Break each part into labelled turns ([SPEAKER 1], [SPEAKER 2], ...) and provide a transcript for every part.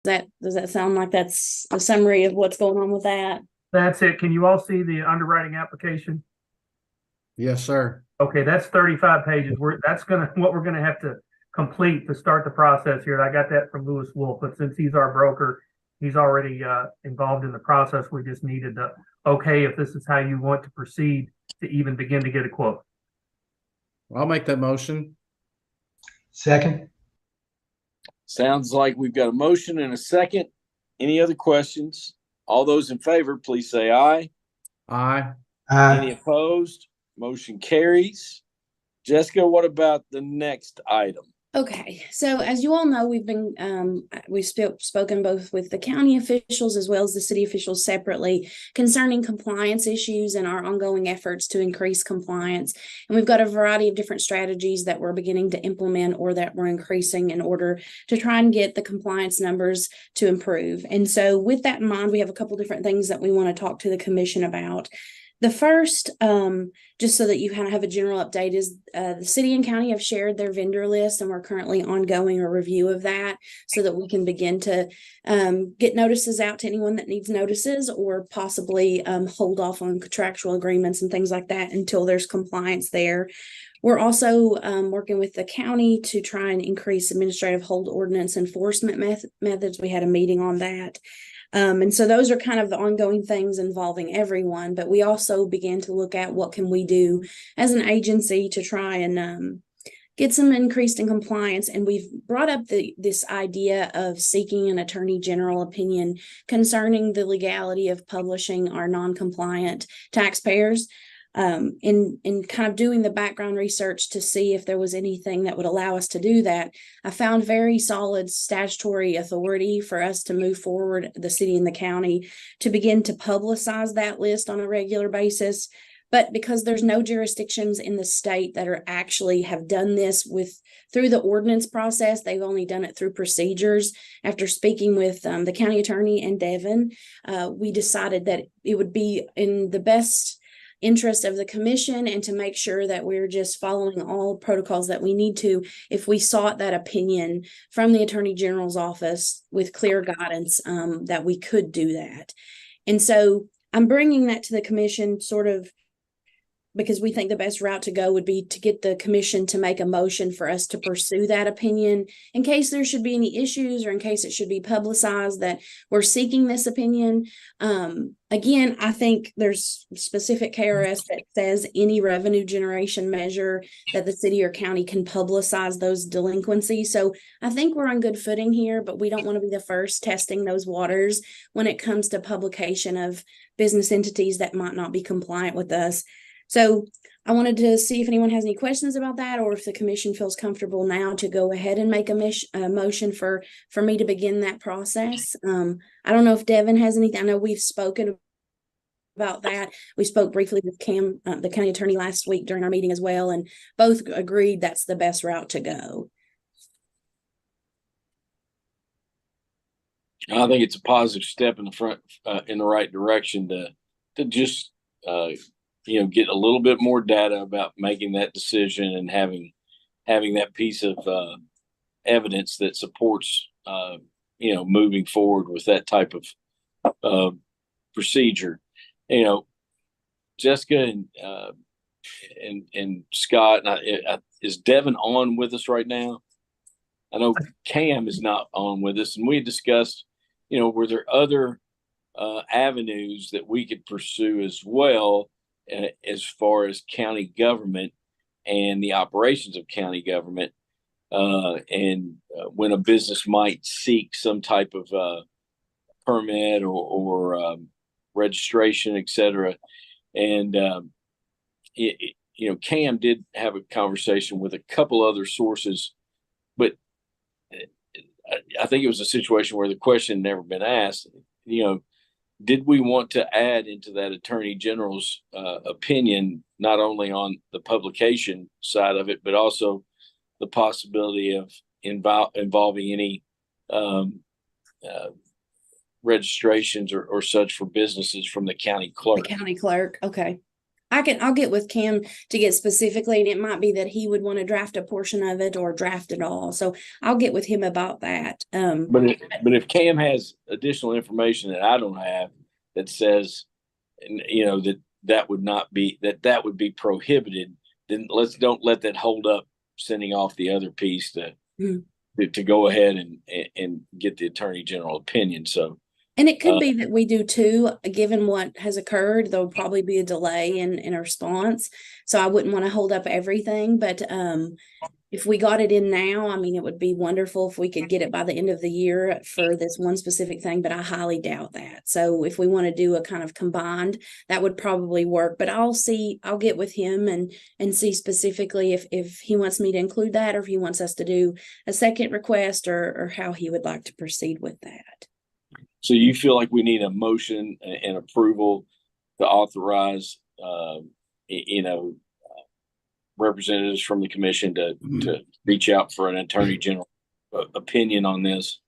[SPEAKER 1] does that sound like that's a summary of what's going on with that?
[SPEAKER 2] That's it. Can you all see the underwriting application?
[SPEAKER 3] Yes, sir.
[SPEAKER 2] Okay, that's 35 pages. That's what we're gonna have to complete to start the process here. I got that from Lewis Wolf, but since he's our broker, he's already involved in the process. We just needed to, okay, if this is how you want to proceed to even begin to get a quote.
[SPEAKER 3] I'll make that motion.
[SPEAKER 4] Second.
[SPEAKER 5] Sounds like we've got a motion and a second. Any other questions? All those in favor, please say aye.
[SPEAKER 3] Aye.
[SPEAKER 5] Any opposed? Motion carries. Jessica, what about the next item?
[SPEAKER 1] Okay, so as you all know, we've spoken both with the county officials as well as the city officials separately concerning compliance issues and our ongoing efforts to increase compliance. And we've got a variety of different strategies that we're beginning to implement or that we're increasing in order to try and get the compliance numbers to improve. And so with that in mind, we have a couple different things that we want to talk to the commission about. The first, just so that you kind of have a general update, is the city and county have shared their vendor list, and we're currently ongoing a review of that so that we can begin to get notices out to anyone that needs notices, or possibly hold off on contractual agreements and things like that until there's compliance there. We're also working with the county to try and increase administrative hold ordinance enforcement methods. We had a meeting on that. And so those are kind of the ongoing things involving everyone, but we also began to look at what can we do as an agency to try and get some increased in compliance. And we've brought up this idea of seeking an attorney general opinion concerning the legality of publishing our non-compliant taxpayers. In kind of doing the background research to see if there was anything that would allow us to do that, I found very solid statutory authority for us to move forward, the city and the county, to begin to publicize that list on a regular basis. But because there's no jurisdictions in the state that are actually have done this through the ordinance process, they've only done it through procedures. After speaking with the county attorney and Devin, we decided that it would be in the best interest of the commission and to make sure that we're just following all protocols that we need to, if we sought that opinion from the attorney general's office with clear guidance, that we could do that. And so I'm bringing that to the commission sort of because we think the best route to go would be to get the commission to make a motion for us to pursue that opinion in case there should be any issues or in case it should be publicized that we're seeking this opinion. Again, I think there's specific KRS that says any revenue generation measure that the city or county can publicize those delinquencies. So I think we're on good footing here, but we don't want to be the first testing those waters when it comes to publication of business entities that might not be compliant with us. So I wanted to see if anyone has any questions about that, or if the commission feels comfortable now to go ahead and make a motion for me to begin that process. I don't know if Devin has anything. I know we've spoken about that. We spoke briefly with Cam, the county attorney, last week during our meeting as well, and both agreed that's the best route to go.
[SPEAKER 5] I think it's a positive step in the right direction to just get a little bit more data about making that decision and having that piece of evidence that supports moving forward with that type of procedure. Jessica and Scott, is Devin on with us right now? I know Cam is not on with us, and we discussed, were there other avenues that we could pursue as well, as far as county government and the operations of county government, and when a business might seek some type of permit or registration, etc. And Cam did have a conversation with a couple other sources, but I think it was a situation where the question had never been asked. Did we want to add into that attorney general's opinion, not only on the publication side of it, but also the possibility of involving any registrations or such for businesses from the county clerk?
[SPEAKER 1] The county clerk. Okay. I'll get with Kim to get specifically, and it might be that he would want to draft a portion of it or draft it all. So I'll get with him about that.
[SPEAKER 5] But if Cam has additional information that I don't have that says, you know, that would be prohibited, then don't let that hold up sending off the other piece to go ahead and get the Attorney General opinion. So.
[SPEAKER 1] And it could be that we do too, given what has occurred. There'll probably be a delay in a response. So I wouldn't want to hold up everything. But if we got it in now, I mean, it would be wonderful if we could get it by the end of the year for this one specific thing, but I highly doubt that. So if we want to do a kind of combined, that would probably work. But I'll get with him and see specifically if he wants me to include that, or if he wants us to do a second request, or how he would like to proceed with that.
[SPEAKER 5] So you feel like we need a motion and approval to authorize, representatives from the commission to reach out for an Attorney General opinion on this?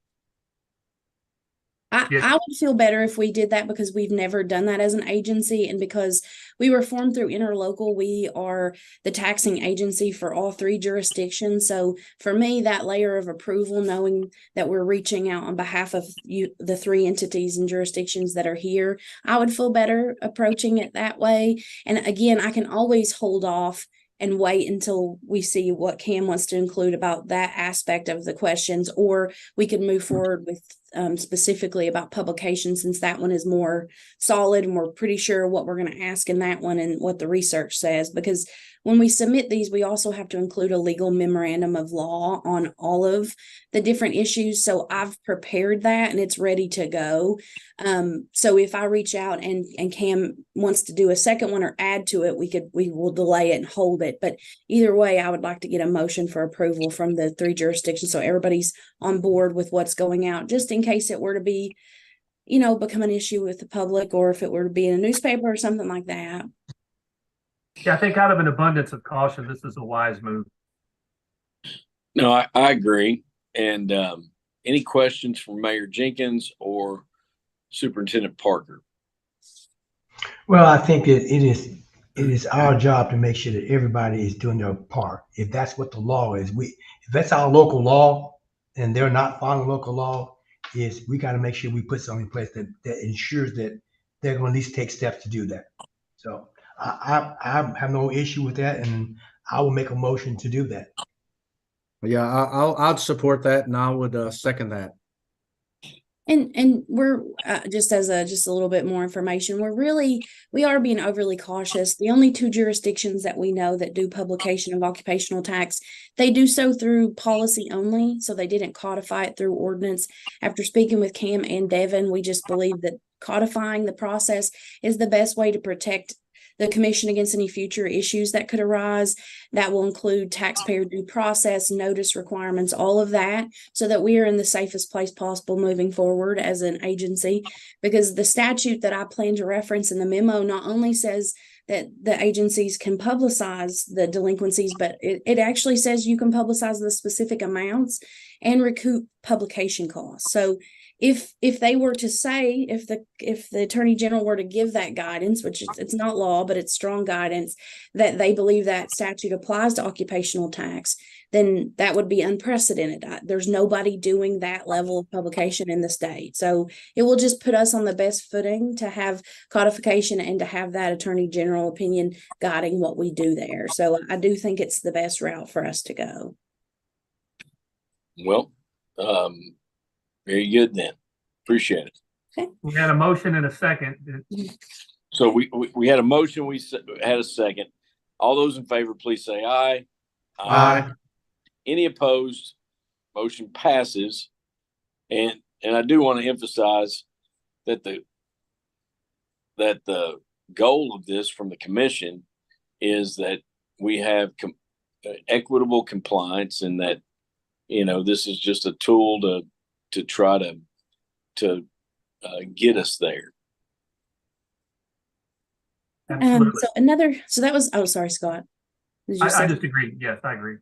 [SPEAKER 1] I would feel better if we did that, because we've never done that as an agency, and because we were formed through interlocal. We are the taxing agency for all 3 jurisdictions. So for me, that layer of approval, knowing that we're reaching out on behalf of the 3 entities and jurisdictions that are here, I would feel better approaching it that way. And again, I can always hold off and wait until we see what Cam wants to include about that aspect of the questions, or we could move forward with specifically about publication, since that one is more solid and we're pretty sure what we're going to ask in that one and what the research says. Because when we submit these, we also have to include a legal memorandum of law on all of the different issues. So I've prepared that and it's ready to go. So if I reach out and Cam wants to do a second one or add to it, we will delay it and hold it. But either way, I would like to get a motion for approval from the 3 jurisdictions, so everybody's on board with what's going out, just in case it were to be, become an issue with the public, or if it were to be in a newspaper or something like that.
[SPEAKER 2] Yeah, I think out of an abundance of caution, this is a wise move.
[SPEAKER 5] No, I agree. And any questions from Mayor Jenkins or Superintendent Parker?
[SPEAKER 4] Well, I think it is our job to make sure that everybody is doing their part. If that's what the law is, if that's our local law and they're not following local law, we got to make sure we put something in place that ensures that they're going to at least take steps to do that. So I have no issue with that, and I will make a motion to do that.
[SPEAKER 3] Yeah, I'd support that, and I would second that.
[SPEAKER 1] And we're just a little bit more information. We are being overly cautious. The only 2 jurisdictions that we know that do publication of occupational tax, they do so through policy only. So they didn't codify it through ordinance. After speaking with Cam and Devin, we just believe that codifying the process is the best way to protect the commission against any future issues that could arise. That will include taxpayer due process, notice requirements, all of that, so that we are in the safest place possible moving forward as an agency. Because the statute that I plan to reference in the memo not only says that the agencies can publicize the delinquencies, but it actually says you can publicize the specific amounts and recoup publication costs. So if they were to say, if the Attorney General were to give that guidance, which it's not law, but it's strong guidance, that they believe that statute applies to occupational tax, then that would be unprecedented. There's nobody doing that level of publication in the state. So it will just put us on the best footing to have codification and to have that Attorney General opinion guiding what we do there. So I do think it's the best route for us to go.
[SPEAKER 5] Well, very good then. Appreciate it.
[SPEAKER 2] We had a motion and a second.
[SPEAKER 5] So we had a motion. We had a second. All those in favor, please say aye.
[SPEAKER 3] Aye.
[SPEAKER 5] Any opposed? Motion passes. And I do want to emphasize that the goal of this from the commission is that we have equitable compliance, and that this is just a tool to try to get us there.
[SPEAKER 2] Absolutely.
[SPEAKER 1] So that was, oh, sorry, Scott.
[SPEAKER 2] I just agree. Yes, I agree.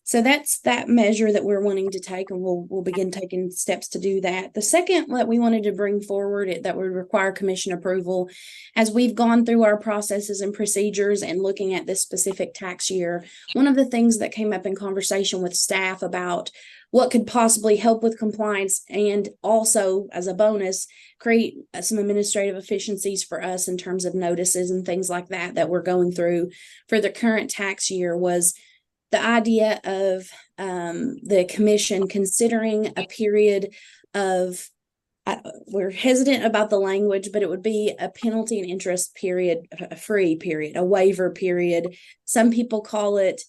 [SPEAKER 1] So that's that measure that we're wanting to take, and we'll begin taking steps to do that. The second that we wanted to bring forward that would require commission approval, as we've gone through our processes and procedures and looking at this specific tax year, one of the things that came up in conversation with staff about what could possibly help with compliance, and also as a bonus, create some administrative efficiencies for us in terms of notices and things like that we're going through for the current tax year, was the idea of the commission considering a period of, we're hesitant about the language, but it would be a penalty and interest period, a free period, a waiver period. Some people call it,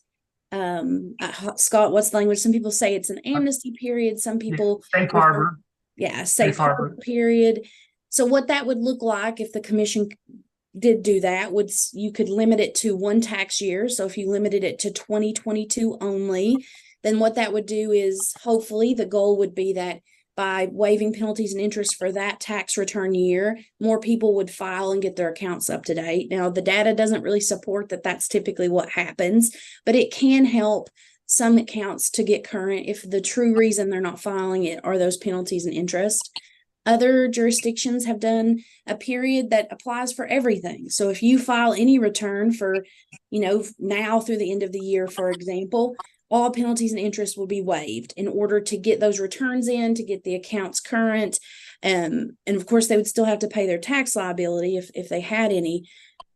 [SPEAKER 1] Scott, what's the language? Some people say it's an amnesty period. Some people
[SPEAKER 2] Safe harbor.
[SPEAKER 1] Yeah, safe harbor period. So what that would look like if the commission did do that, you could limit it to one tax year. So if you limited it to 2022 only, then what that would do is, hopefully the goal would be that by waiving penalties and interest for that tax return year, more people would file and get their accounts up to date. Now, the data doesn't really support that that's typically what happens, but it can help some accounts to get current if the true reason they're not filing it are those penalties and interest. Other jurisdictions have done a period that applies for everything. So if you file any return for, now through the end of the year, for example, all penalties and interest will be waived in order to get those returns in, to get the accounts current. And of course, they would still have to pay their tax liability if they had any.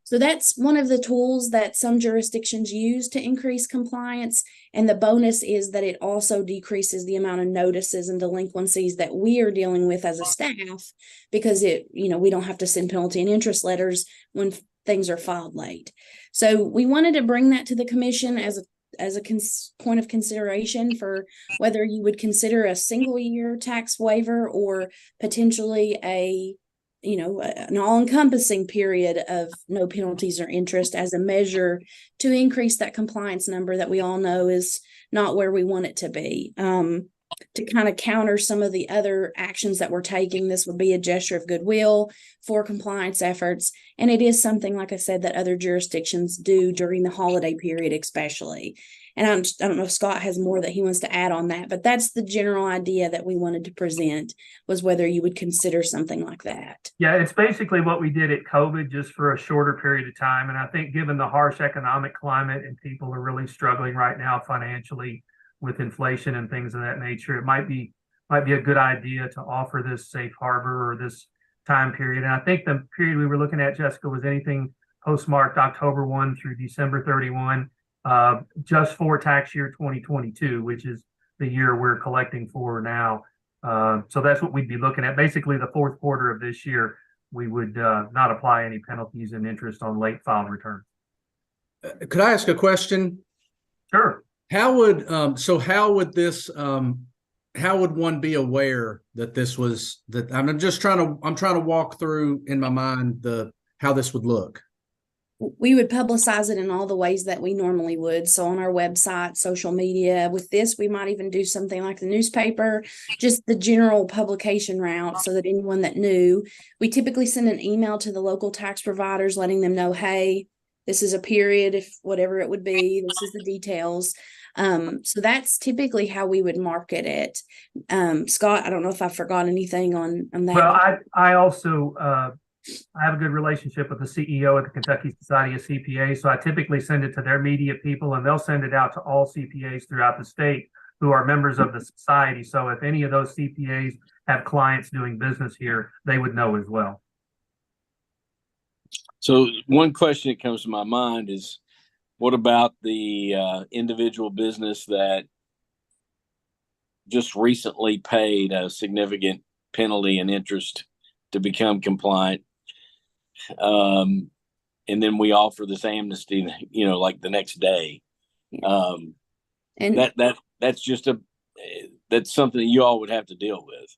[SPEAKER 1] So that's one of the tools that some jurisdictions use to increase compliance. And the bonus is that it also decreases the amount of notices and delinquencies that we are dealing with as a staff, because we don't have to send penalty and interest letters when things are filed late. So we wanted to bring that to the commission as a point of consideration for whether you would consider a single year tax waiver or potentially an all-encompassing period of no penalties or interest as a measure to increase that compliance number that we all know is not where we want it to be. To kind of counter some of the other actions that we're taking, this would be a gesture of goodwill for compliance efforts. And it is something, like I said, that other jurisdictions do during the holiday period, especially. And I don't know if Scott has more that he wants to add on that, but that's the general idea that we wanted to present, was whether you would consider something like that.
[SPEAKER 2] Yeah, it's basically what we did at COVID, just for a shorter period of time. And I think given the harsh economic climate and people are really struggling right now financially with inflation and things of that nature, it might be a good idea to offer this safe harbor or this time period. And I think the period we were looking at, Jessica, was anything postmarked October 1 through December 31, just for tax year 2022, which is the year we're collecting for now. So that's what we'd be looking at. Basically, the fourth quarter of this year, we would not apply any penalties and interest on late filed returns.
[SPEAKER 3] Could I ask a question?
[SPEAKER 2] Sure.
[SPEAKER 3] How would one be aware that this was that? I'm trying to walk through in my mind how this would look.
[SPEAKER 1] We would publicize it in all the ways that we normally would. So on our website, social media. With this, we might even do something like the newspaper, just the general publication route, so that anyone that knew. We typically send an email to the local tax providers letting them know, hey, this is a period, if whatever it would be, this is the details. So that's typically how we would market it. Scott, I don't know if I forgot anything on that.
[SPEAKER 2] Well, I also I have a good relationship with the CEO at the Kentucky Society of CPAs. So I typically send it to their media people, and they'll send it out to all CPAs throughout the state who are members of the society. So if any of those CPAs have clients doing business here, they would know as well.
[SPEAKER 5] So one question that comes to my mind is, what about the individual business that just recently paid a significant penalty and interest to become compliant? And then we offer this amnesty, like the next day. And that's something that you all would have to deal with.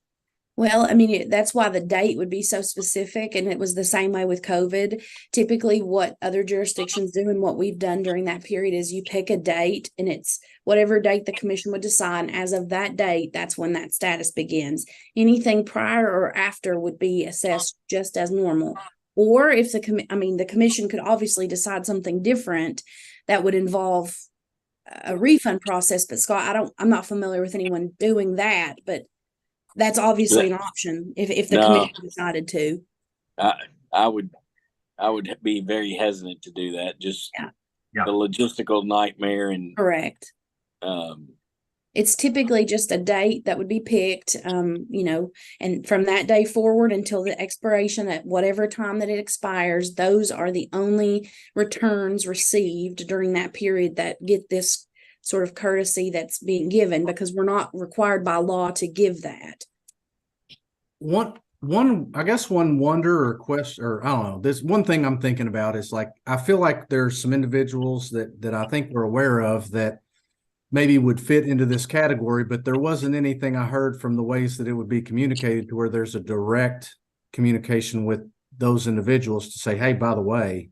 [SPEAKER 1] Well, I mean, that's why the date would be so specific. And it was the same way with COVID. Typically, what other jurisdictions do and what we've done during that period is you pick a date, and it's whatever date the commission would decide. And as of that date, that's when that status begins. Anything prior or after would be assessed just as normal. Or if the commission could obviously decide something different that would involve a refund process. But Scott, I'm not familiar with anyone doing that, but that's obviously an option if the
[SPEAKER 5] No.
[SPEAKER 1] commission decided to.
[SPEAKER 5] I would be very hesitant to do that. Just
[SPEAKER 2] Yeah.
[SPEAKER 5] the logistical nightmare and
[SPEAKER 1] Correct. It's typically just a date that would be picked, and from that day forward until the expiration at whatever time that it expires, those are the only returns received during that period that get this sort of courtesy that's being given, because we're not required by law to give that.
[SPEAKER 3] I guess one wonder or question, or I don't know, this one thing I'm thinking about is like, I feel like there's some individuals that I think we're aware of that maybe would fit into this category, but there wasn't anything I heard from the ways that it would be communicated to where there's a direct communication with those individuals to say, hey, by the way,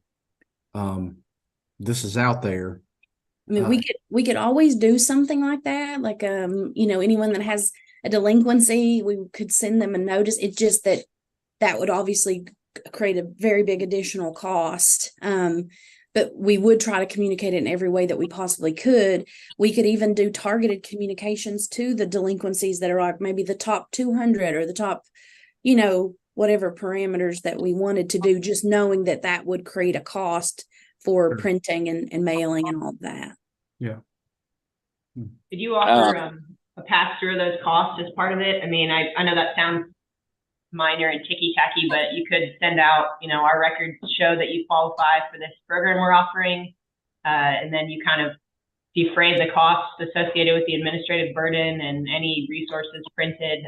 [SPEAKER 3] this is out there.
[SPEAKER 1] I mean, we could always do something like that. Like, anyone that has a delinquency, we could send them a notice. It's just that would obviously create a very big additional cost. But we would try to communicate it in every way that we possibly could. We could even do targeted communications to the delinquencies that are like maybe the top 200 or the top, whatever parameters that we wanted to do, just knowing that would create a cost for printing and mailing and all of that.
[SPEAKER 3] Yeah.
[SPEAKER 6] Did you offer a pass through of those costs as part of it? I mean, I know that sounds minor and ticky-tacky, but you could send out, our records show that you qualify for this program we're offering, and then you kind of defray the costs associated with the administrative burden and any resources printed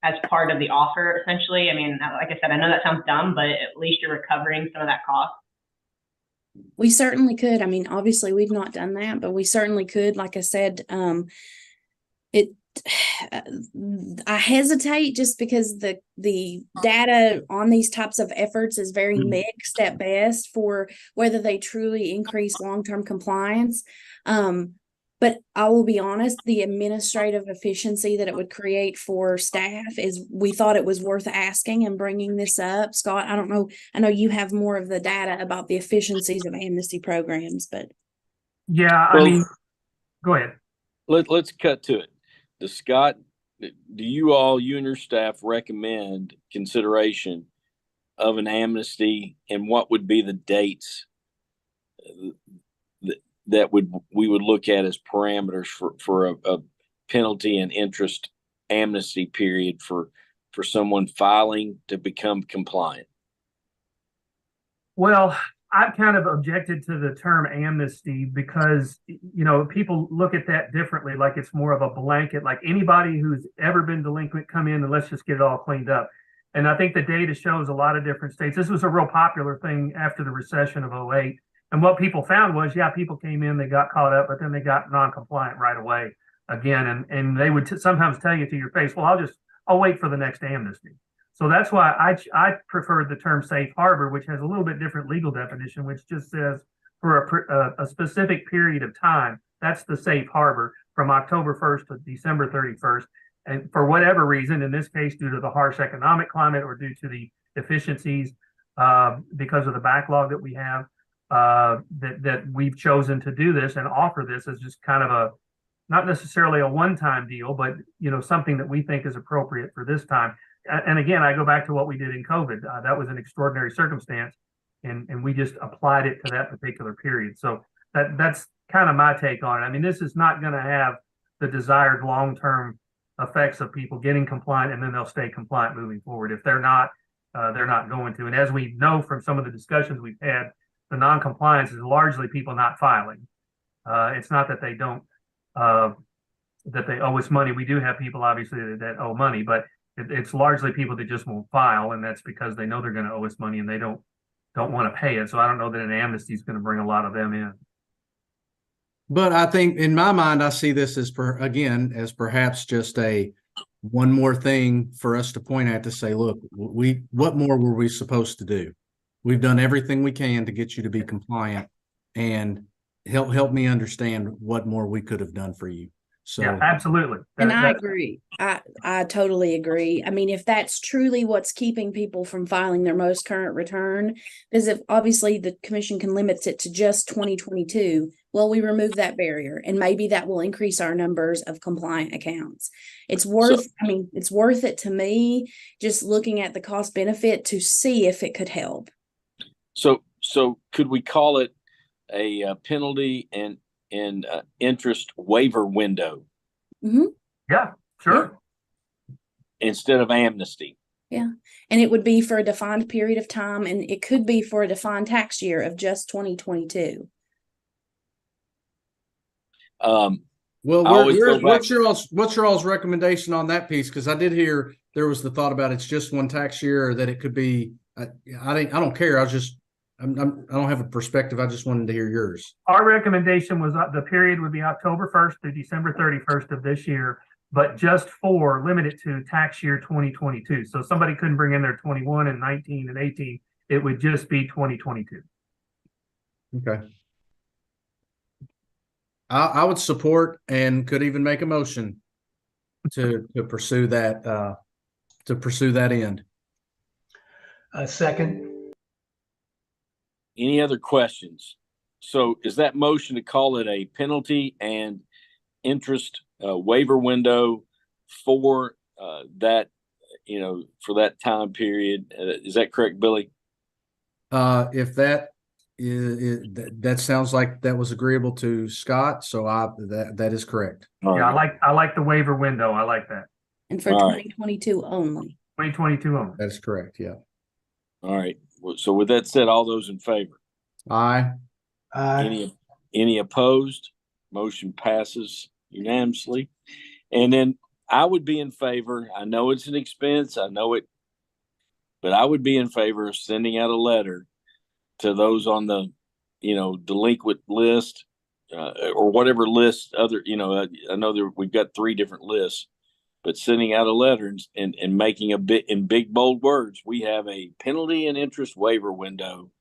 [SPEAKER 6] as part of the offer, essentially. I mean, like I said, I know that sounds dumb, but at least you're recovering some of that cost.
[SPEAKER 1] We certainly could. I mean, obviously we've not done that, but we certainly could. Like I said, I hesitate just because the data on these types of efforts is very mixed at best for whether they truly increase long-term compliance. But I will be honest, the administrative efficiency that it would create for staff we thought it was worth asking and bringing this up. Scott, I don't know. I know you have more of the data about the efficiencies of amnesty programs, but.
[SPEAKER 2] Yeah, I mean, go ahead.
[SPEAKER 5] Let's cut to it. Does Scott, do you and your staff recommend consideration of an amnesty, and what would be the dates that we would look at as parameters for a penalty and interest amnesty period for someone filing to become compliant?
[SPEAKER 2] Well, I've kind of objected to the term amnesty because, people look at that differently, like it's more of a blanket, like anybody who's ever been delinquent come in and let's just get it all cleaned up. And I think the data shows a lot of different states. This was a real popular thing after the recession of 2008. And what people found was, people came in, they got caught up, but then they got non-compliant right away again. And they would sometimes tell you to your face, well, I'll wait for the next amnesty. So that's why I prefer the term safe harbor, which has a little bit different legal definition, which just says for a specific period of time, that's the safe harbor from October 1st to December 31st. And for whatever reason, in this case, due to the harsh economic climate or due to the efficiencies because of the backlog that we have, that we've chosen to do this and offer this as just kind of not necessarily a one-time deal, but something that we think is appropriate for this time. And again, I go back to what we did in COVID. That was an extraordinary circumstance, and we just applied it to that particular period. So that's kind of my take on it. I mean, this is not going to have the desired long-term effects of people getting compliant and then they'll stay compliant moving forward. If they're not going to. And as we know from some of the discussions we've had, the non-compliance is largely people not filing. It's not that they don't that they owe us money. We do have people obviously that owe money, but it's largely people that just won't file, and that's because they know they're going to owe us money and they don't want to pay it. So I don't know that an amnesty is going to bring a lot of them in.
[SPEAKER 3] But I think in my mind, I see this as perhaps just one more thing for us to point at to say, look, what more were we supposed to do? We've done everything we can to get you to be compliant, and help me understand what more we could have done for you. So
[SPEAKER 2] yeah, absolutely.
[SPEAKER 1] And I agree. I totally agree. I mean, if that's truly what's keeping people from filing their most current return, because if obviously the commission can limit it to just 2022, Well, we remove that barrier, and maybe that will increase our numbers of compliant accounts. It's worth, it's worth it to me, just looking at the cost benefit to see if it could help.
[SPEAKER 5] So could we call it a penalty and interest waiver window
[SPEAKER 2] Yeah, sure.
[SPEAKER 5] instead of amnesty?
[SPEAKER 1] Yeah. And it would be for a defined period of time, and it could be for a defined tax year of just 2022.
[SPEAKER 3] Well, what's your all's recommendation on that piece? Because I did hear there was the thought about it's just one tax year, or that it could be. I don't care. I don't have a perspective. I just wanted to hear yours.
[SPEAKER 2] Our recommendation was the period would be October 1st through December 31st of this year, but just limited to tax year 2022. So somebody couldn't bring in their 21 and 19 and 18. It would just be 2022.
[SPEAKER 3] Okay. I would support and could even make a motion to pursue that end.
[SPEAKER 4] Second.
[SPEAKER 5] Any other questions? So is that motion to call it a penalty and interest waiver window for that, for that time period? Is that correct, Billy?
[SPEAKER 3] If that that sounds like that was agreeable to Scott, so that is correct.
[SPEAKER 2] Yeah, I like the waiver window. I like that.
[SPEAKER 1] And for 2022 only.
[SPEAKER 2] 2022 only.
[SPEAKER 3] That is correct. Yeah.
[SPEAKER 5] All right. So with that said, all those in favor?
[SPEAKER 3] Aye.
[SPEAKER 5] Any opposed? Motion passes unanimously. And then I would be in favor. I know it's an expense. I know it, but I would be in favor of sending out a letter to those on the, delinquent list, or whatever list other, I know we've got 3 different lists, but sending out a letter and making in big, bold words, we have a penalty and interest waiver window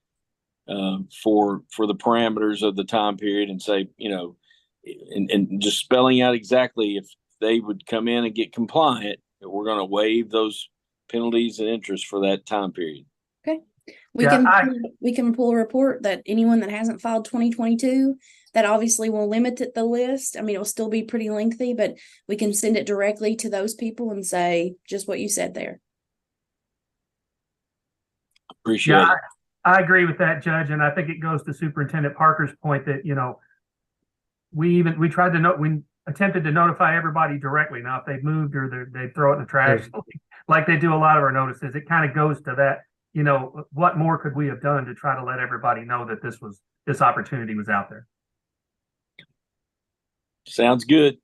[SPEAKER 5] for the parameters of the time period, and say, and just spelling out exactly if they would come in and get compliant, we're going to waive those penalties and interest for that time period.
[SPEAKER 1] Okay. We can pull a report that anyone that hasn't filed 2022, that obviously will limit the list. I mean, it'll still be pretty lengthy, but we can send it directly to those people and say just what you said there.
[SPEAKER 5] Appreciate it.
[SPEAKER 2] I agree with that, Judge, and I think it goes to Superintendent Parker's point that we attempted to notify everybody directly. Now, if they've moved or they throw it in the trash, like they do a lot of our notices, it kind of goes to that. What more could we have done to try to let everybody know that this opportunity was out there?
[SPEAKER 5] Sounds good.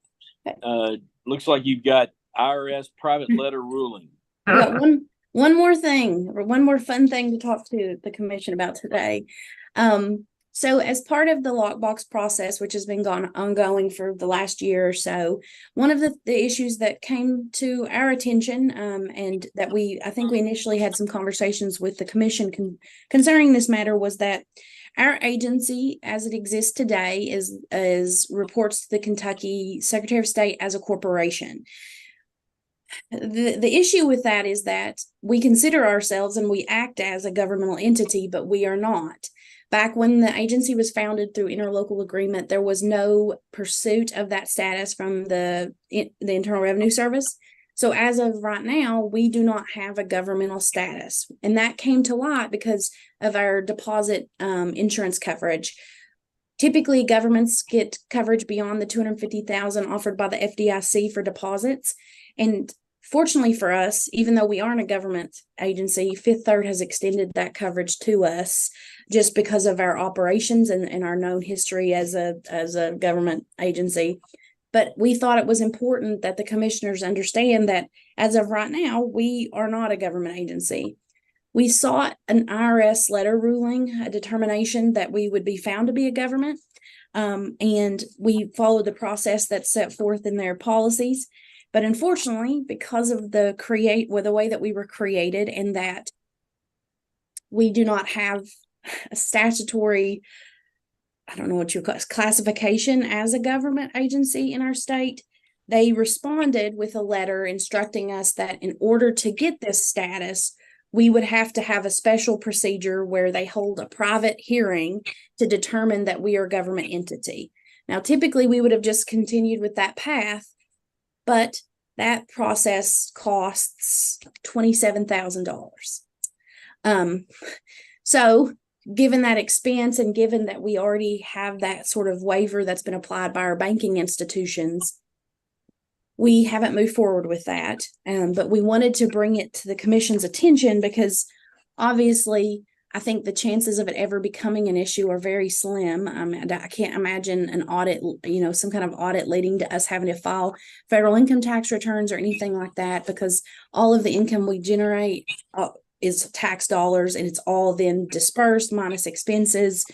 [SPEAKER 5] Looks like you've got IRS private letter ruling.
[SPEAKER 1] One more thing, or one more fun thing to talk to the commission about today. So as part of the lockbox process, which has been ongoing for the last year or so, one of the issues that came to our attention, and that I think we initially had some conversations with the commission concerning this matter, was that our agency, as it exists today, is reports to the Kentucky Secretary of State as a corporation. The issue with that is that we consider ourselves and we act as a governmental entity, but we are not. Back when the agency was founded through interlocal agreement, there was no pursuit of that status from the Internal Revenue Service. So as of right now, we do not have a governmental status. And that came to light because of our deposit insurance coverage. Typically, governments get coverage beyond the $250,000 offered by the FDIC for deposits. And fortunately for us, even though we aren't a government agency, Fifth Third has extended that coverage to us just because of our operations and our known history as a government agency. But we thought it was important that the commissioners understand that as of right now, we are not a government agency. We sought an IRS letter ruling, a determination that we would be found to be a government. And we followed the process that's set forth in their policies. But unfortunately, because of the way that we were created, and that we do not have a statutory, I don't know what you call it, classification as a government agency in our state, they responded with a letter instructing us that in order to get this status, we would have to have a special procedure where they hold a private hearing to determine that we are a government entity. Now, typically, we would have just continued with that path, but that process costs $27,000. So given that expense and given that we already have that sort of waiver that's been applied by our banking institutions, we haven't moved forward with that. But we wanted to bring it to the commission's attention because obviously I think the chances of it ever becoming an issue are very slim. I can't imagine an audit, some kind of audit leading to us having to file federal income tax returns or anything like that, because all of the income we generate is tax dollars and it's all then dispersed minus expenses.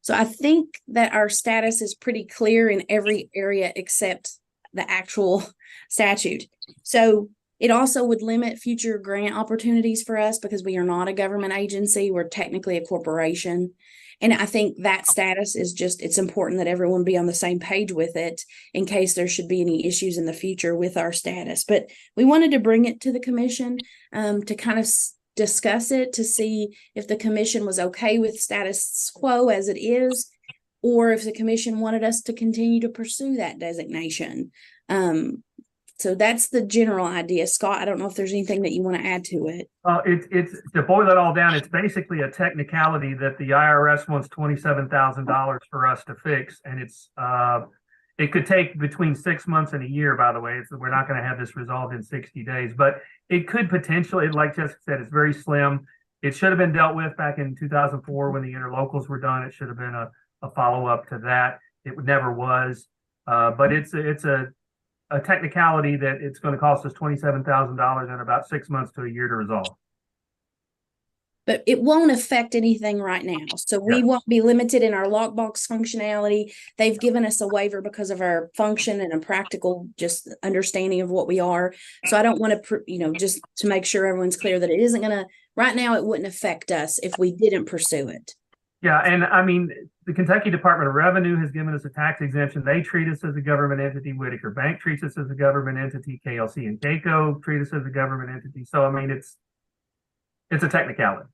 [SPEAKER 1] So I think that our status is pretty clear in every area except the actual statute. So it also would limit future grant opportunities for us because we are not a government agency. We're technically a corporation. And I think that status is it's important that everyone be on the same page with it in case there should be any issues in the future with our status. But we wanted to bring it to the commission to kind of discuss it, to see if the commission was okay with status quo as it is, or if the commission wanted us to continue to pursue that designation. So that's the general idea. Scott, I don't know if there's anything that you want to add to it.
[SPEAKER 2] It's to boil it all down, it's basically a technicality that the IRS wants $27,000 for us to fix. And it could take between 6 months and a year, by the way. We're not going to have this resolved in 60 days, but it could potentially, like Jessica said, it's very slim. It should have been dealt with back in 2004 when the interlocals were done. It should have been a follow-up to that. It never was, but it's a technicality that it's going to cost us $27,000 and about 6 months to a year to resolve.
[SPEAKER 1] But it won't affect anything right now. So we won't be limited in our lockbox functionality. They've given us a waiver because of our function and a practical just understanding of what we are. So I don't want to, just to make sure everyone's clear that it isn't going to, right now, it wouldn't affect us if we didn't pursue it.
[SPEAKER 2] Yeah, and I mean, the Kentucky Department of Revenue has given us a tax exemption. They treat us as a government entity. Whitaker Bank treats us as a government entity. KLC and KCO treat us as a government entity. So, I mean, it's a technicality.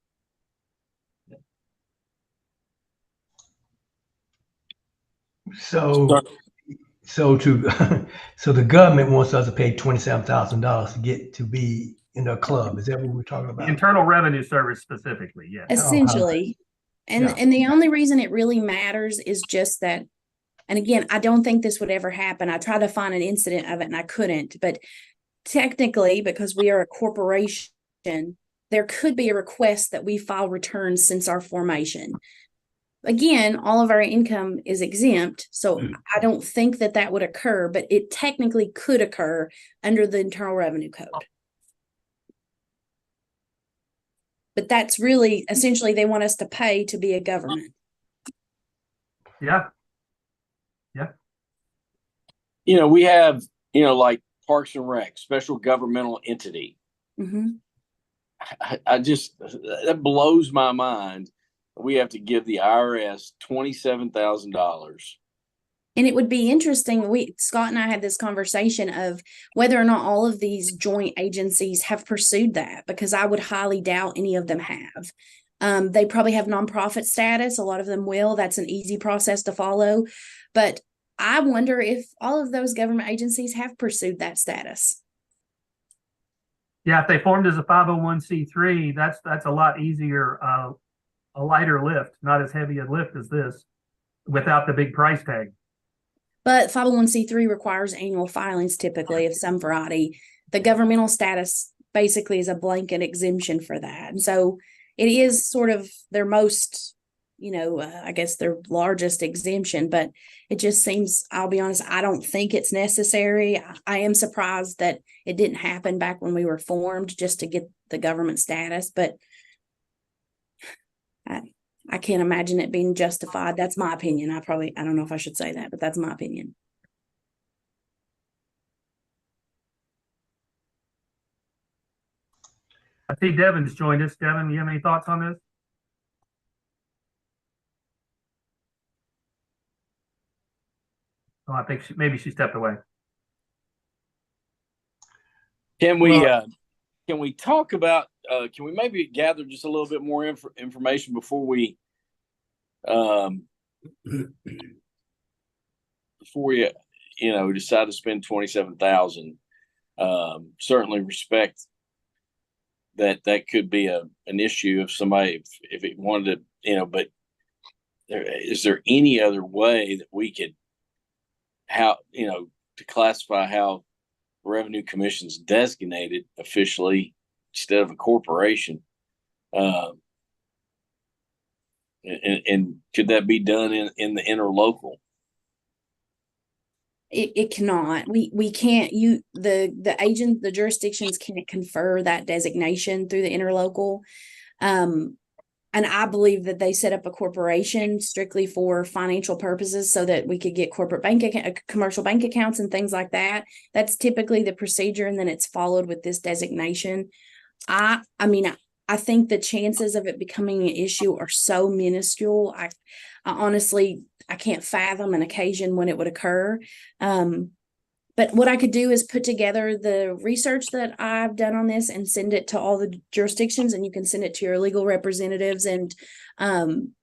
[SPEAKER 4] So the government wants us to pay $27,000 to be in a club. Is that what we're talking about?
[SPEAKER 2] Internal Revenue Service specifically, yes.
[SPEAKER 1] Essentially. And the only reason it really matters is just that, and again, I don't think this would ever happen. I tried to find an incident of it and I couldn't, but technically, because we are a corporation, there could be a request that we file returns since our formation. Again, all of our income is exempt, so I don't think that would occur, but it technically could occur under the Internal Revenue Code. But that's really, essentially, they want us to pay to be a government.
[SPEAKER 2] Yeah. Yeah.
[SPEAKER 5] We have, like Parks and Rec, special governmental entity.
[SPEAKER 1] Mm-hmm.
[SPEAKER 5] I just, that blows my mind. We have to give the IRS $27,000.
[SPEAKER 1] And it would be interesting. Scott and I had this conversation of whether or not all of these joint agencies have pursued that, because I would highly doubt any of them have. They probably have nonprofit status. A lot of them will. That's an easy process to follow. But I wonder if all of those government agencies have pursued that status.
[SPEAKER 2] Yeah, if they formed as a 501c3, that's a lot easier, a lighter lift, not as heavy a lift as this, without the big price tag.
[SPEAKER 1] But 501c3 requires annual filings typically of some variety. The governmental status basically is a blanket exemption for that. And so it is sort of their most, I guess their largest exemption, but it just seems, I'll be honest, I don't think it's necessary. I am surprised that it didn't happen back when we were formed just to get the government status, but I can't imagine it being justified. That's my opinion. I don't know if I should say that, but that's my opinion.
[SPEAKER 2] I see Devin's joined us. Devin, you have any thoughts on this? Oh, I think maybe she stepped away.
[SPEAKER 5] Can we talk about can we maybe gather just a little bit more information before we decide to spend 27,000? Certainly respect that could be an issue if somebody if it wanted to, but is there any other way that we could to classify how Revenue Commission's designated officially instead of a corporation? And could that be done in the interlocal?
[SPEAKER 1] It cannot. We can't. The jurisdictions can't confer that designation through the interlocal. And I believe that they set up a corporation strictly for financial purposes so that we could get corporate commercial bank accounts and things like that. That's typically the procedure, and then it's followed with this designation. I mean, I think the chances of it becoming an issue are so minuscule. I honestly, I can't fathom an occasion when it would occur. But what I could do is put together the research that I've done on this and send it to all the jurisdictions, and you can send it to your legal representatives, and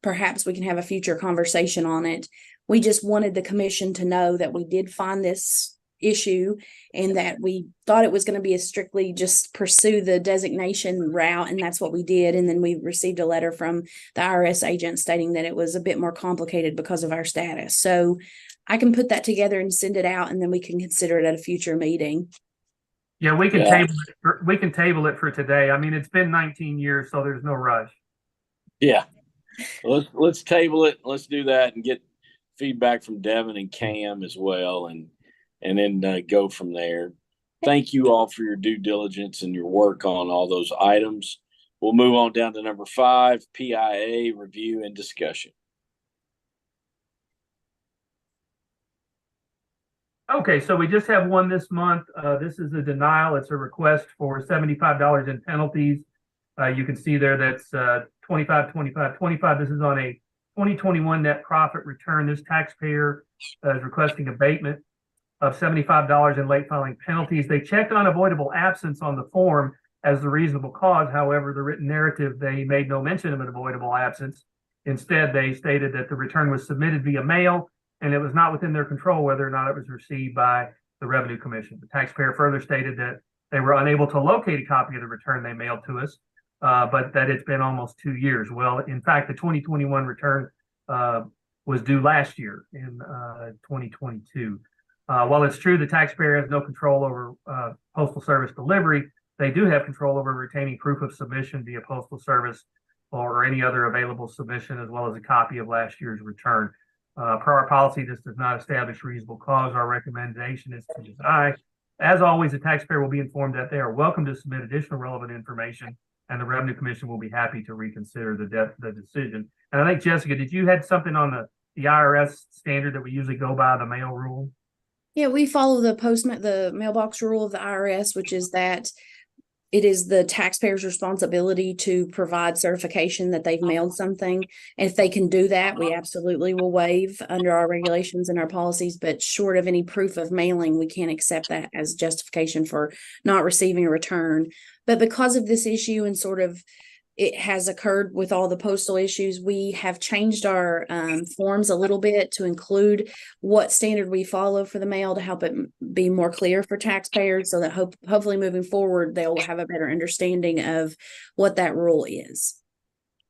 [SPEAKER 1] perhaps we can have a future conversation on it. We just wanted the commission to know that we did find this issue and that we thought it was going to be a strictly just pursue the designation route, and that's what we did. And then we received a letter from the IRS agent stating that it was a bit more complicated because of our status. So I can put that together and send it out, and then we can consider it at a future meeting.
[SPEAKER 2] Yeah, we can table it for today. I mean, it's been 19 years, so there's no rush.
[SPEAKER 5] Yeah, let's table it. Let's do that and get feedback from Devin and Cam as well, and then go from there. Thank you all for your due diligence and your work on all those items. We'll move on down to number 5, PIA review and discussion.
[SPEAKER 2] Okay, so we just have one this month. This is a denial. It's a request for $75 in penalties. You can see there that's 25, 25, 25. This is on a 2021 net profit return. This taxpayer is requesting abatement of $75 in late filing penalties. They checked unavoidable absence on the form as the reasonable cause. However, the written narrative, they made no mention of an avoidable absence. Instead, they stated that the return was submitted via mail, and it was not within their control whether or not it was received by the Revenue Commission. The taxpayer further stated that they were unable to locate a copy of the return they mailed to us, but that it's been almost 2 years. Well, in fact, the 2021 return was due last year in 2022. While it's true the taxpayer has no control over Postal Service delivery, they do have control over retaining proof of submission via Postal Service or any other available submission, as well as a copy of last year's return. Per our policy, this does not establish reasonable cause. Our recommendation is to deny. As always, the taxpayer will be informed that they are welcome to submit additional relevant information, and the Revenue Commission will be happy to reconsider the decision. And I think, Jessica, did you had something on the IRS standard that we usually go by, the mail rule?
[SPEAKER 1] Yeah, we follow the mailbox rule of the IRS, which is that it is the taxpayer's responsibility to provide certification that they've mailed something. And if they can do that, we absolutely will waive under our regulations and our policies. But short of any proof of mailing, we can't accept that as justification for not receiving a return. But because of this issue and sort of it has occurred with all the postal issues, we have changed our forms a little bit to include what standard we follow for the mail to help it be more clear for taxpayers, so that hopefully moving forward, they'll have a better understanding of what that rule is.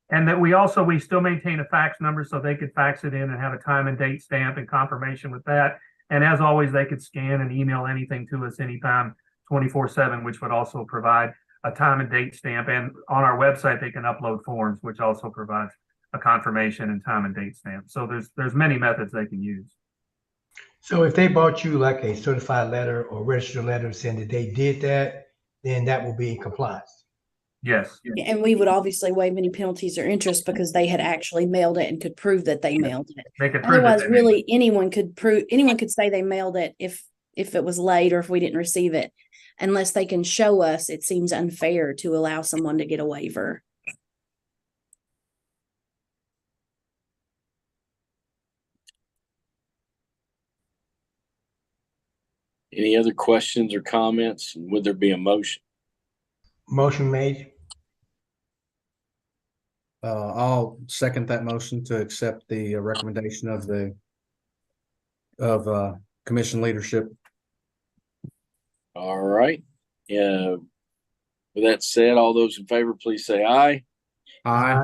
[SPEAKER 2] And that we still maintain a fax number so they could fax it in and have a time and date stamp and confirmation with that. And as always, they could scan and email anything to us anytime 24/7, which would also provide a time and date stamp. And on our website, they can upload forms, which also provides a confirmation and time and date stamp. So there's many methods they can use.
[SPEAKER 4] So if they bought you like a certified letter or registered letter saying that they did that, then that will be in compliance.
[SPEAKER 2] Yes.
[SPEAKER 1] And we would obviously waive any penalties or interest because they had actually mailed it and could prove that they mailed it.
[SPEAKER 2] They could prove
[SPEAKER 1] Otherwise, really, anyone could say they mailed it if it was late or if we didn't receive it. Unless they can show us, it seems unfair to allow someone to get a waiver.
[SPEAKER 5] Any other questions or comments? Would there be a motion?
[SPEAKER 4] Motion made.
[SPEAKER 3] I'll second that motion to accept the recommendation of the commission leadership.
[SPEAKER 5] All right. Yeah. With that said, all those in favor, please say aye.
[SPEAKER 3] Aye.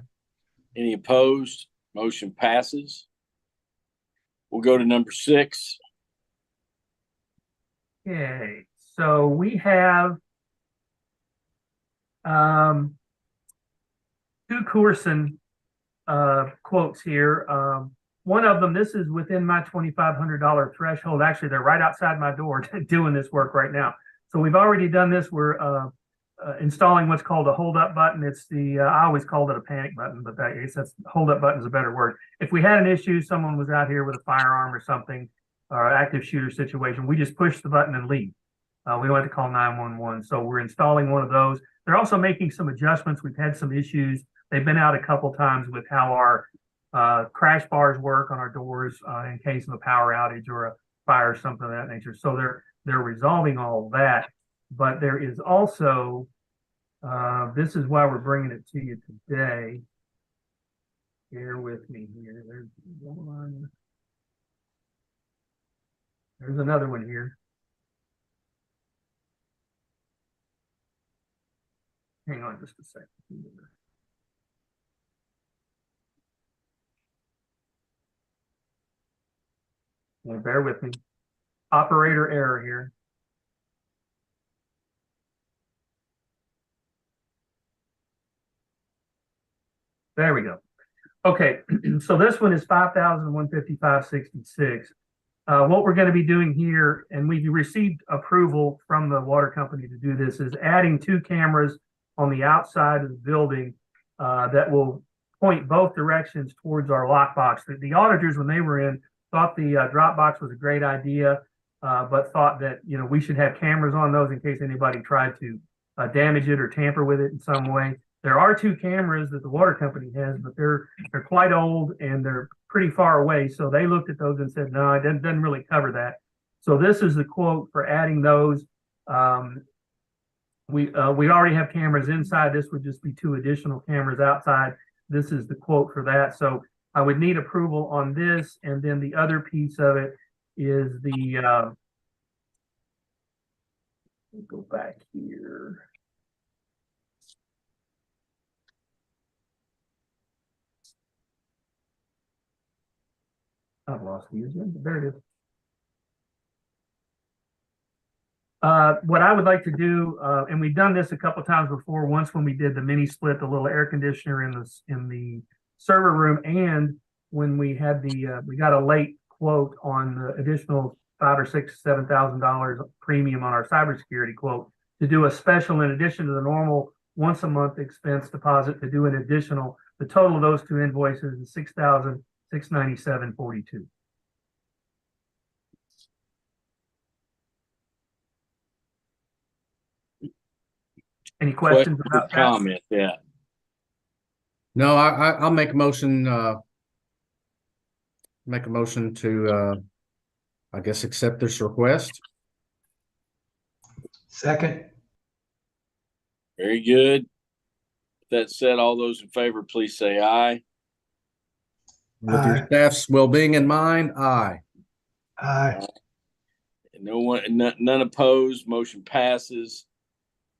[SPEAKER 5] Any opposed? Motion passes. We'll go to number 6.
[SPEAKER 2] Okay, so we have two Courson quotes here. One of them, this is within my $2,500 threshold. Actually, they're right outside my door doing this work right now. So we've already done this. We're installing what's called a hold-up button. It's the I always called it a panic button, but that's hold-up button is a better word. If we had an issue, someone was out here with a firearm or something, or active shooter situation, we just push the button and leave. We don't have to call 911. So we're installing one of those. They're also making some adjustments. We've had some issues. They've been out a couple times with how our crash bars work on our doors in case of a power outage or a fire or something of that nature. So they're resolving all that. But there is also, this is why we're bringing it to you today. Bear with me here. There's one. There's another one here. Hang on just a second. Yeah, bear with me. Operator error here. There we go. Okay, so this one is $5,155.66. What we're going to be doing here, and we've received approval from the water company to do this, is adding 2 cameras on the outside of the building that will point both directions towards our lockbox. The auditors, when they were in, thought the drop box was a great idea, but thought that we should have cameras on those in case anybody tried to damage it or tamper with it in some way. There are 2 cameras that the water company has, but they're quite old and they're pretty far away. So they looked at those and said, no, it doesn't really cover that. So this is the quote for adding those. We already have cameras inside. This would just be 2 additional cameras outside. This is the quote for that. So I would need approval on this. And then the other piece of it is the, go back here. I've lost the user. There it is. What I would like to do, and we've done this a couple of times before, once when we did the mini split, the little air conditioner in the server room, and when we had we got a late quote on the additional $5,000 or $6,000, $7,000 premium on our cybersecurity quote, to do a special in addition to the normal once a month expense deposit, to do an additional. The total of those 2 invoices is $6,697.42. Any questions about that?
[SPEAKER 5] Comment? Yeah.
[SPEAKER 3] No, I'll make a motion. Make a motion to, I guess, accept this request.
[SPEAKER 4] Second.
[SPEAKER 5] Very good. With that said, all those in favor, please say aye.
[SPEAKER 3] With your staff's well-being in mind, aye.
[SPEAKER 4] Aye.
[SPEAKER 5] No one, none opposed. Motion passes.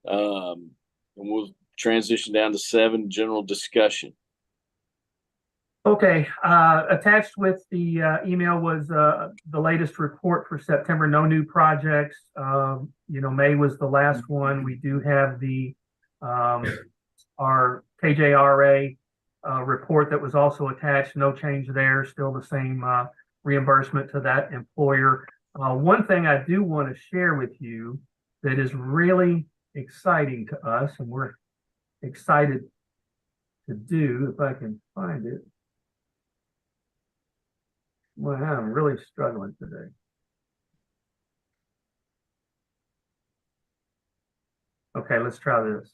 [SPEAKER 5] And we'll transition down to 7, general discussion.
[SPEAKER 2] Okay, attached with the email was the latest report for September. No new projects. May was the last one. We do have the our KJRA report that was also attached. No change there. Still the same reimbursement to that employer. One thing I do want to share with you that is really exciting to us, and we're excited to do, if I can find it. Well, I'm really struggling today. Okay, let's try this.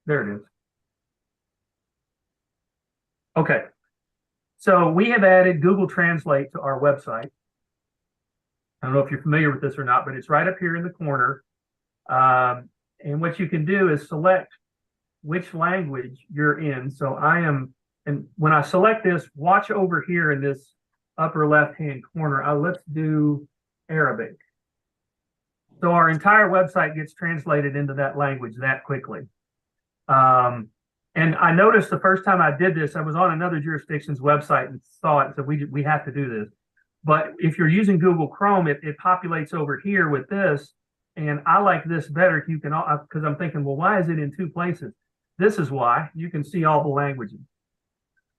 [SPEAKER 2] There it is. Okay. So we have added Google Translate to our website. I don't know if you're familiar with this or not, but it's right up here in the corner. And what you can do is select which language you're in. So I am, and when I select this, watch over here in this upper left-hand corner. Let's do Arabic. So our entire website gets translated into that language that quickly. And I noticed the first time I did this, I was on another jurisdiction's website and saw it and said, we have to do this. But if you're using Google Chrome, it populates over here with this. And I like this better if you can, because I'm thinking, well, why is it in two places? This is why. You can see all the languages.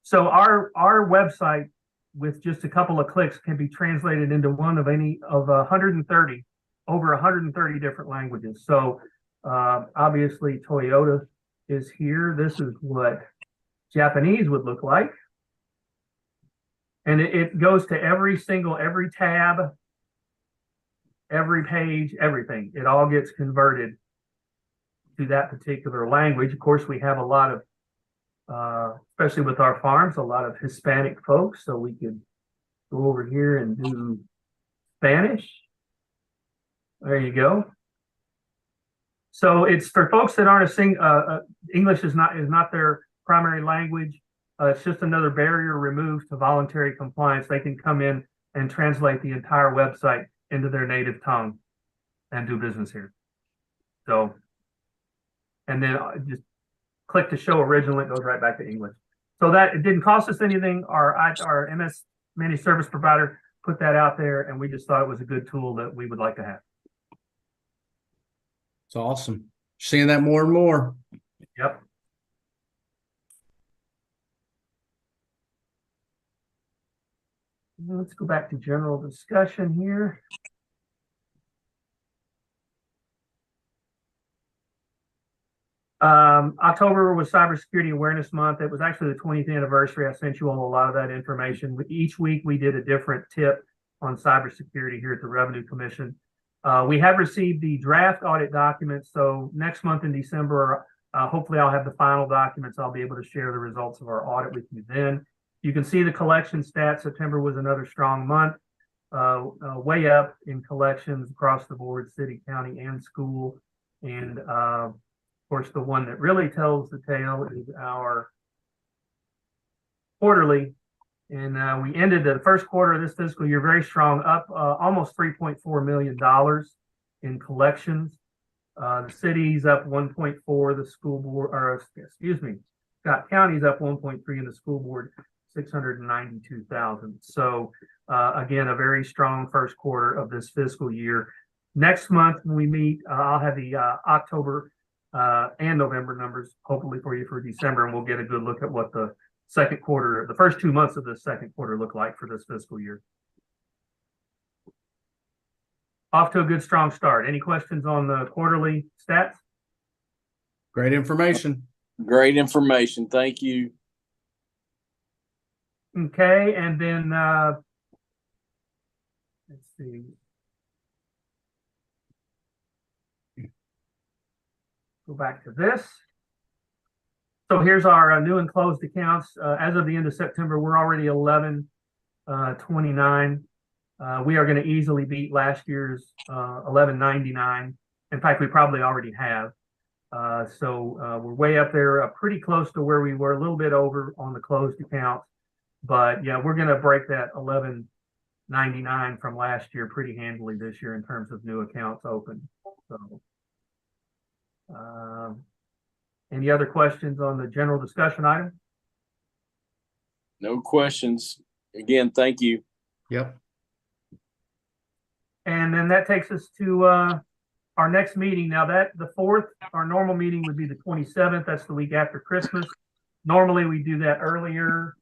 [SPEAKER 2] So our website with just a couple of clicks can be translated into one of any of 130, over 130 different languages. So obviously Toyota is here. This is what Japanese would look like. And it goes to every tab, every page, everything. It all gets converted to that particular language. Of course, we have a lot of, especially with our farms, a lot of Hispanic folks. So we could go over here and do Spanish. There you go. So it's for folks that aren't English is not their primary language. It's just another barrier removed to voluntary compliance. They can come in and translate the entire website into their native tongue and do business here. So, and then just click to show original, it goes right back to English. So that it didn't cost us anything. Our MS managed service provider put that out there, and we just thought it was a good tool that we would like to have.
[SPEAKER 3] It's awesome. Seeing that more and more.
[SPEAKER 2] Yep. Let's go back to general discussion here. October was Cybersecurity Awareness Month. It was actually the 20th anniversary. I sent you all a lot of that information. Each week we did a different tip on cybersecurity here at the Revenue Commission. We have received the draft audit documents. So next month in December, hopefully I'll have the final documents. I'll be able to share the results of our audit with you then. You can see the collection stats. September was another strong month, way up in collections across the board, city, county, and school. And of course, the one that really tells the tale is our quarterly. And we ended the first quarter of this fiscal year very strong, up almost $3.4 million in collections. The city's up 1.4, the school board, or excuse me, Scott County's up 1.3, and the school board 692,000. So again, a very strong first quarter of this fiscal year. Next month when we meet, I'll have the October and November numbers hopefully for you for December, and we'll get a good look at what the second quarter, the first 2 months of the second quarter look like for this fiscal year. Off to a good strong start. Any questions on the quarterly stats?
[SPEAKER 3] Great information.
[SPEAKER 5] Great information. Thank you.
[SPEAKER 2] Okay, and then let's see. Go back to this. So here's our new and closed accounts. As of the end of September, we're already 1129. We are going to easily beat last year's 1199. In fact, we probably already have. So we're way up there, pretty close to where we were, a little bit over on the closed accounts. But yeah, we're going to break that 1199 from last year pretty handily this year in terms of new accounts open. So, any other questions on the general discussion item?
[SPEAKER 5] No questions. Again, thank you.
[SPEAKER 3] Yep.
[SPEAKER 2] And then that takes us to our next meeting. Now the 4th, our normal meeting would be the 27th. That's the week after Christmas. Normally we do that earlier.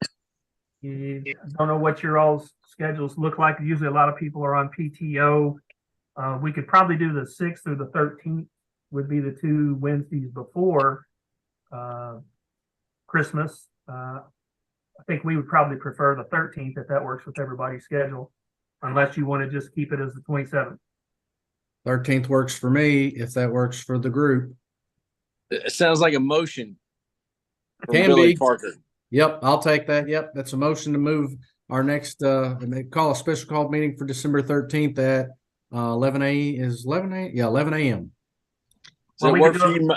[SPEAKER 2] I don't know what your all's schedules look like. Usually a lot of people are on PTO. We could probably do the 6th or the 13th would be the 2 Wednesdays before Christmas. I think we would probably prefer the 13th if that works with everybody's schedule, unless you want to just keep it as the 27th.
[SPEAKER 3] 13th works for me if that works for the group.
[SPEAKER 5] It sounds like a motion. From
[SPEAKER 3] Can
[SPEAKER 5] Billy
[SPEAKER 3] be.
[SPEAKER 5] Parker.
[SPEAKER 3] Yep, I'll take that. Yep, that's a motion to move our next call a special call meeting for December 13th at 11 a.m. Is 11 a.m. Yeah, 11 a.m.
[SPEAKER 5] Does that work for you?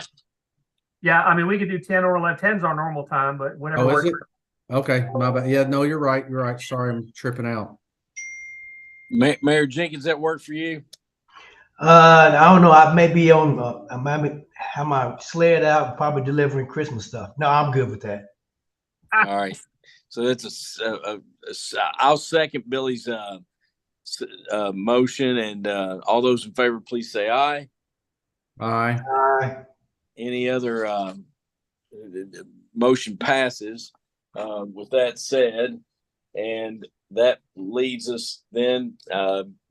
[SPEAKER 2] Yeah, I mean, we could do 10 or 11. 10's our normal time, but whatever
[SPEAKER 3] Oh, is
[SPEAKER 2] works.
[SPEAKER 3] it? Okay, my bad. Yeah, no, you're right. You're right. Sorry, I'm tripping out.
[SPEAKER 5] Mayor Jenkins, that work for you?
[SPEAKER 4] I don't know. I may be on. I might have my sled out, probably delivering Christmas stuff. No, I'm good with that.
[SPEAKER 5] All right. So that's I'll second Billy's motion, and all those in favor, please say aye.
[SPEAKER 3] Aye.
[SPEAKER 5] Any other motion passes. With that said, and that leads us then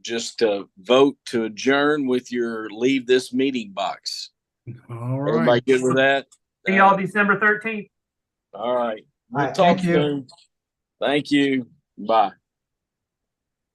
[SPEAKER 5] just to vote to adjourn with your leave this meeting box.
[SPEAKER 3] All
[SPEAKER 5] Everybody
[SPEAKER 3] right.
[SPEAKER 5] good with that?
[SPEAKER 2] See y'all December 13th.
[SPEAKER 5] All right. We'll
[SPEAKER 4] All right,
[SPEAKER 5] talk
[SPEAKER 4] thank you.
[SPEAKER 5] soon. Thank you. Bye.